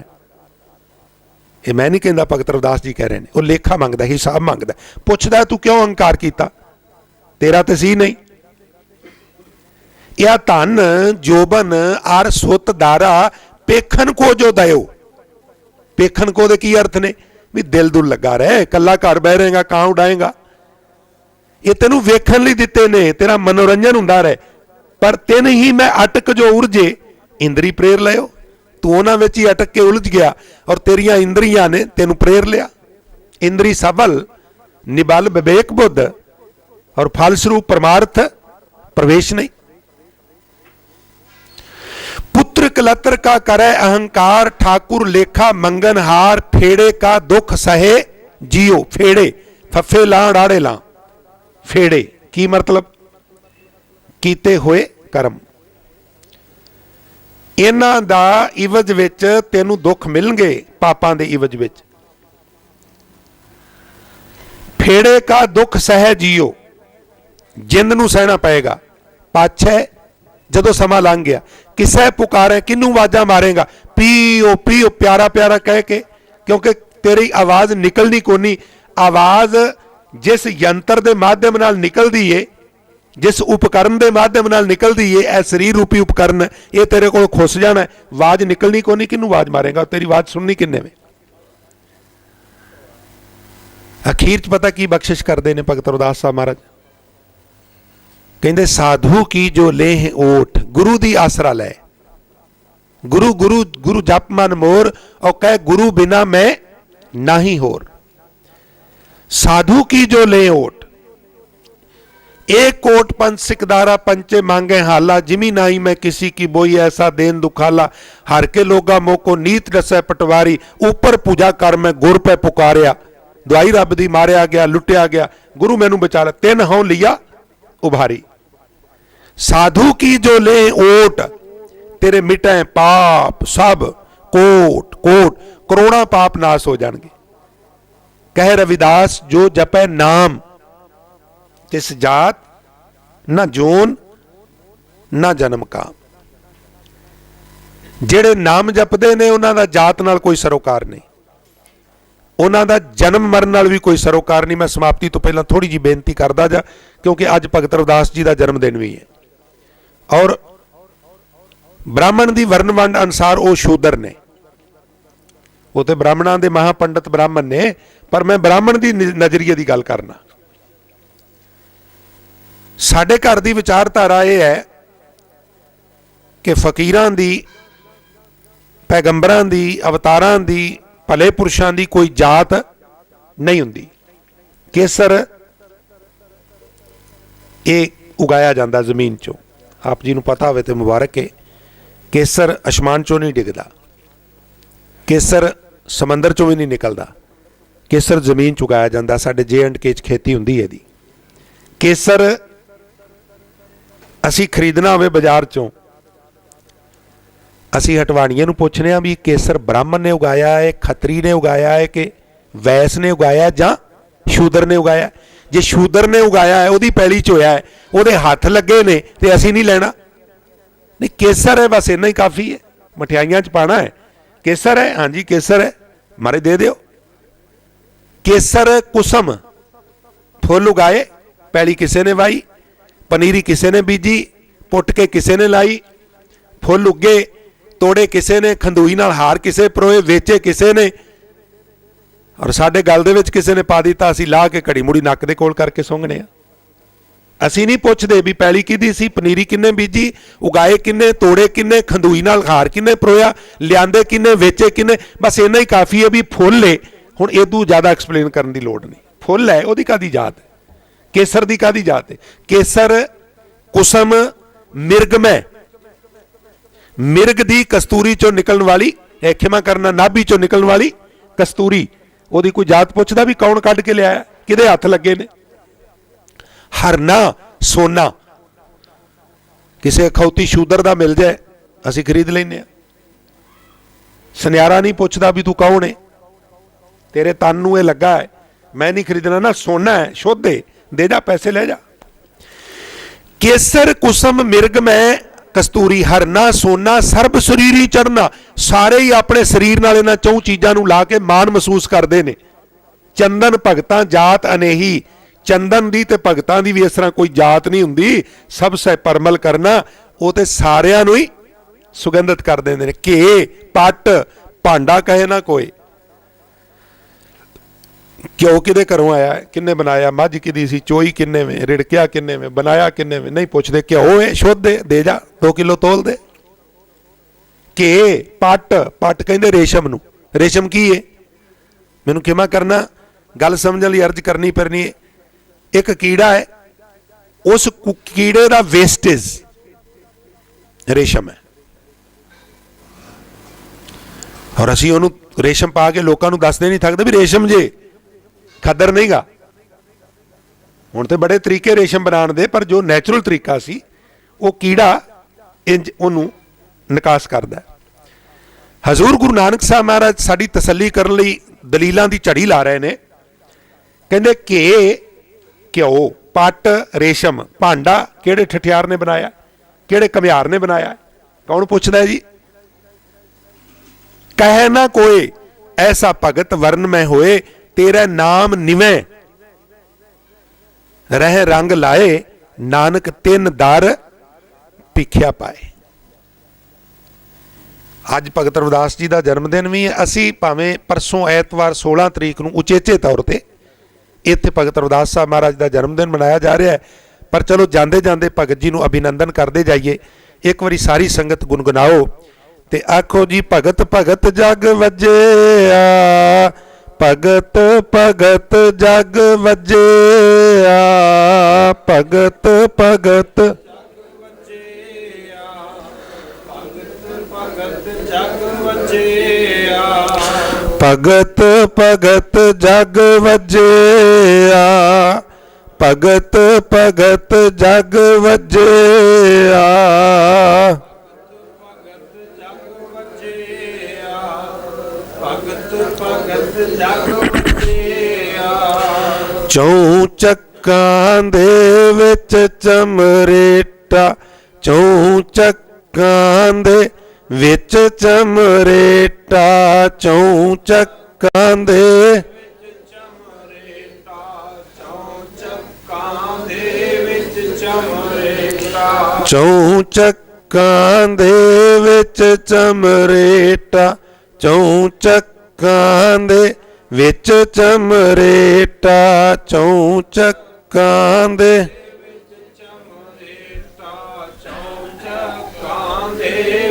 ਇਹ ਮੈਂ ਨਹੀਂ ਕਹਿੰਦਾ, ਭਗਤ ਰਵਿਦਾਸ ਜੀ ਕਹਿ ਰਹੇ ਨੇ। ਉਹ ਲੇਖਾ ਮੰਗਦਾ, ਹਿਸਾਬ ਮੰਗਦਾ, ਪੁੱਛਦਾ ਤੂੰ ਕਿਉਂ ਹੰਕਾਰ ਕੀਤਾ, ਤੇਰਾ ਤੇ ਸੀ ਨਹੀਂ। ਇਹ ਧਨ ਜੋਬਨ ਆਰ ਸੁਤ ਦਾਰਾ, ਪੇਖਣ ਕੋ ਜੋ ਦਇਓ। ਪੇਖਣ ਕੋ ਦੇ ਕੀ ਅਰਥ ਨੇ? ਵੀ ਦਿਲ ਦੁਲ ਲੱਗਾ ਰਹੇ, ਕੱਲਾ ਘਰ ਬਹਿ ਰਹੇਗਾ, ਕਾਂ ਉਡਾਏਗਾ। ਇਹ ਤੈਨੂੰ ਵੇਖਣ ਲਈ ਦਿੱਤੇ ਨੇ, ਤੇਰਾ ਮਨੋਰੰਜਨ ਹੁੰਦਾ ਰਹੇ। ਪਰ ਤਿੰਨ ਹੀ ਮੈਂ ਅਟਕ ਜੋ ਉਰਜੇ, ਇੰਦਰੀ ਪ੍ਰੇਰ ਲਿਓ। ਤੂੰ ਉਹਨਾਂ ਵਿੱਚ ਹੀ ਅਟਕ ਕੇ ਉਲਝ ਗਿਆ, ਔਰ ਤੇਰੀਆਂ ਇੰਦਰੀਆਂ ਨੇ ਤੈਨੂੰ ਪ੍ਰੇਰ ਲਿਆ। ਇੰਦਰੀ ਸਬਲ ਨਿਬਲ ਵਿਵੇਕ ਬੁੱਧ, ਔਰ ਫਲਸਰੂਪ ਪਰਮਾਰਥ ਪ੍ਰਵੇਸ਼ ਨਹੀਂ। पुत्र कलत्र का करे अहंकार, ठाकुर लेखा मंगनहार। फेड़े का दुख सहे जियो। फेड़े फफे ला डाड़े ला, फेड़े की मतलब? कीते होए कर्म। इन्हां दा इवज विच तेनू दुख मिलणगे, पापां दे इवज विच। फेड़े का दुख सहे जियो, जिंद नू सहना पएगा। पाछे जदों समा लंघ गया, किसे पुकारे, किनू आवाजा मारेगा, पीओ पीओ प्यारा प्यारा कह के, क्योंकि तेरी आवाज निकलनी कोनी। आवाज जिस यंत्र के माध्यम नाल निकलती है, जिस उपकरण के माध्यम नाल निकलती है, यह शरीर रूपी उपकरण, ये तेरे को खुस जाना है, आवाज निकलनी कोनी। किनू आवाज मारेगा, तेरी आवाज सुननी किन्ने में? अखीर च पता की बख्शिश करते हैं भगत रविदास साहब महाराज? कहते साधु की जो लेह ओट, गुरु दी आसरा ले। गुरु गुरु गुरु जप मन मोर, और कह गुरु बिना मैं नाही होर। साधु की जो ले ओट, एक कोट पंच सिकदारा पंचे मांगे हाला। जिमी नाई मैं किसी की बोई, ऐसा देन दुखाला। हर के लोगा मोको नीत डसै पटवारी, ऊपर पूजा कर मैं गुर पे पुकारिया। दवाई रब दी मारिया गया, लुटिया गया, गुरु मैनू बचा ला। तिन हों लिया उभारी। साधु की जो ले ओट, तेरे मिटे पाप सब कोट कोट, करोड़ा पाप नाश हो जाएंगे। कह रविदास जो जपे नाम, तिस जात ना जोन ना जन्म का। जेड़े नाम जपदे ने उन्हां दा जात नाल कोई सरोकार नहीं, उन्हां दा जन्म मरण नाल भी कोई सरोकार नहीं। मैं समाप्ति तो पहला थोड़ी जी बेनती करदा जा, क्योंकि अज भगत रविदास जी का जन्मदिन भी है, और ब्राह्मण की वर्ण वंड अनुसार वो शूदर ने। वो तो ब्राह्मणों के महापंडित ब्राह्मण ने, पर मैं ब्राह्मण की नजरिए की गल करना। साडे घर की विचारधारा यह है कि फकीरां दी पैगंबरां दी, अवतारां दी, भले पुरुषां दी कोई जात नहीं हुंदी। केसर ये उगाया जाता जमीन चों, आप जी नूं पता होवे ते मुबारक है। केसर आसमान चों नहीं डिगदा, केसर समंदर चों भी नहीं निकलदा, केसर जमीन च उगाया जाता। साडे J&K च खेती हुंदी है दी। केसर असी खरीदना होवे बाजार चों, असी हटवाणीए नूं पुछने आ भी केसर ब्राह्मण ने उगाया है, खत्री ने उगाया है कि वैस ने उगाया जां शूदर ने उगाया। जे शूदर ने उगाया है, उहदी पैली च होया है, उहदे हथ लगे ने ते असी नहीं लेना। नहीं, केसर है, बस इन्ना ही काफ़ी है। मठियाइयां च पाना है, केसर है, हाँ जी केसर है, मारे दे दिओ। केसर कुसम फुल उगाए, पैली किसी ने वाई, पनीरी किसी ने बीजी, पुट के किसी ने लाई, फुल उगे, तोड़े किसी ने, खंदूई नाल हार किसे परोए, वेचे किसी ने, और साडे गल दे विच किसी ने पा दिता, असीं ला के घड़ी मुड़ी नक दे कोल करके सुंघने। असीं नहीं पुछदे भी पैली किहदी सी, पनीरी किन्ने बीजी, उगाए किन्ने, तोड़े किन्ने, खंदूई नाल हार किन्ने परोया, लियांदे किन्ने, वेचे किन्ने। बस इन्ना ही काफ़ी है भी फुल है। हुण इदू ज़्यादा एक्सप्लेन करने की लोड़ नहीं। फुल है, उहदी काहदी जात है, केसर दी काहदी जात है। केसर कुसम मिर्गमय, मिर्ग दी कस्तूरी चों निकलण वाली, क्षमा करना नाभि चों निकलण वाली कस्तूरी, ਉਹਦੀ कोई जात पुछदा भी कौन कढ़ के लिया, किहदे हथ लगे ने। हरना सोना किसी अखौती शूदर दा मिल जाए असीं खरीद लैंदे आ। सुनियारा नहीं पुछदा भी तू कौन है, तेरे तन नूं इह लगा है, मैं नहीं खरीदना ना, सोना है, शुद्ध है, दे जा पैसे ले जा। केसर कुसम मिर्ग में कस्तूरी, हरना सोना, सर्ब शरीरी चढ़ना, सारे ही अपने शरीर नाल इन्हां चौं चीज़ां नूं ला के मान महसूस करते हैं। चंदन भगतां जात अनेही, चंदन दी ते भगतां दी भी इस तरह कोई जात नहीं हुंदी, सब सै परमल करना, वो तो सारियां नूं ही सुगंधित कर देंदे ने। घे पट भांडा कहे ना कोई, घ्यो किहदे घरों आया, किन्ने बनाया, मझ किहदी सी, चोई किन्ने में, रिड़किया किन्ने में, बनाया किन्ने में, नहीं पुछदे, घ्यो है शुद्ध है, दे जा 2 किलो तोल दे। घे पट, पट कहंदे रेशम नूं, रेशम की है, मैनूं क्षमा करना गल समझण लई अर्ज करनी पैनी है। एक कीड़ा है, उस कीड़े का वेस्टेज रेशम है, और असीं उहनूं रेशम पा के लोकां नूं दसदे नहीं थकदे भी रेशम जे खदर नहीं गा। हुण ते बड़े तरीके रेशम बनाने दे, पर जो नैचुरल तरीका सी वो कीड़ा इंज उहनूं निकास करदा। हजूर गुरु नानक साहब महाराज साडी तसल्ली करन लई दलीलां दी झड़ी ला रहे ने। कहंदे घे घ्यो पट रेशम भांडा किहड़े ठठियार ने बनाया, किहड़े घमियार ने बनाया, कौन पुछदा है जी। कहे ना कोई ऐसा भगत वर्ण में होए, तेरा नाम निवे रह रंग लाए, नानक 3 दर भिखिया पाए। अज भगत रविदास जी का जन्मदिन भी है। असी भावें परसों ऐतवार 16 तरीक नूं उचेचे तौर पर इत्थे भगत रविदास साहब महाराज का जन्मदिन मनाया जा रहा है, पर चलो जाते जाते भगत जी नूं अभिनंदन करते जाइए। एक बारी सारी संगत गुनगुनाओ ते आखो जी, भगत भगत जग वज्जिया, भगत भगत जग वज्जिया, भगत भगत भगत भगत जग वज्जिया, भगत भगत जग वज्जिया। चौं चक्कां दे विच चमरेटा, चौं चक्कां दे विच चमरेटा, चौं चक्कां दे चौं चक्कां दे विच चमरेटा, चौं चक्कां दे विच चमरेटा, चौं चक्कां दे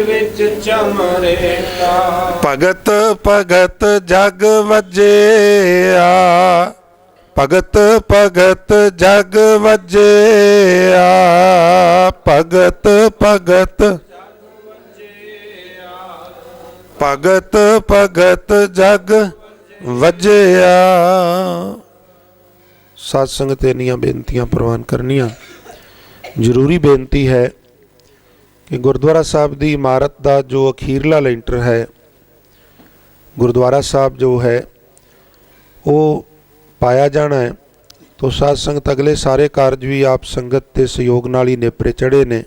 ਵਿੱਚ ਚਮਰੇਟਾ। ਭਗਤ ਭਗਤ ਜਗ ਵਜਿਆ, ਭਗਤ ਭਗਤ ਜਗ ਵਜਿਆ, ਭਗਤ ਭਗਤ ਭਗਤ ਭਗਤ ਜਗ ਵਜਿਆ। ਸਾਧ ਸੰਗਤ ਇੰਨੀਆਂ ਬੇਨਤੀਆਂ ਪ੍ਰਵਾਨ ਕਰਨੀਆਂ। ਜ਼ਰੂਰੀ ਬੇਨਤੀ ਹੈ ਕਿ ਗੁਰਦੁਆਰਾ ਸਾਹਿਬ ਦੀ ਇਮਾਰਤ ਦਾ ਜੋ ਅਖੀਰਲਾ ਲੈਂਟਰ ਹੈ, ਗੁਰਦੁਆਰਾ ਸਾਹਿਬ ਜੋ ਹੈ ਉਹ ਪਾਇਆ ਜਾਣਾ ਹੈ। तो साध संगत अगले सारे कार्य भी आप संगत के सहयोग नाल ही नेपरे चढ़े ने।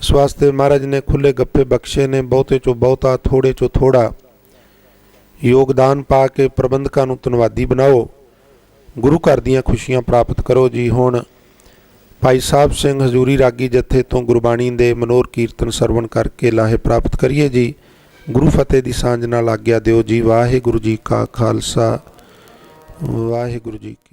इस वास्ते महाराज ने खुले गप्पे बख्शे ने, बहुते चो बहुता थोड़े चो थोड़ा योगदान पा के प्रबंधकों नूं धन्नवादी बनाओ, गुरु घर दीआं खुशियां प्राप्त करो जी। हुण भाई साहब सिंह हजूरी रागी जत्थे तो गुरबाणी दे मनोर कीर्तन सरवण करके लाहे प्राप्त करिए जी। गुरु फतेह दी सांझ नाल आग्या दिओ जी। वाहिगुरु जी का खालसा, वाहिगुरु जी की।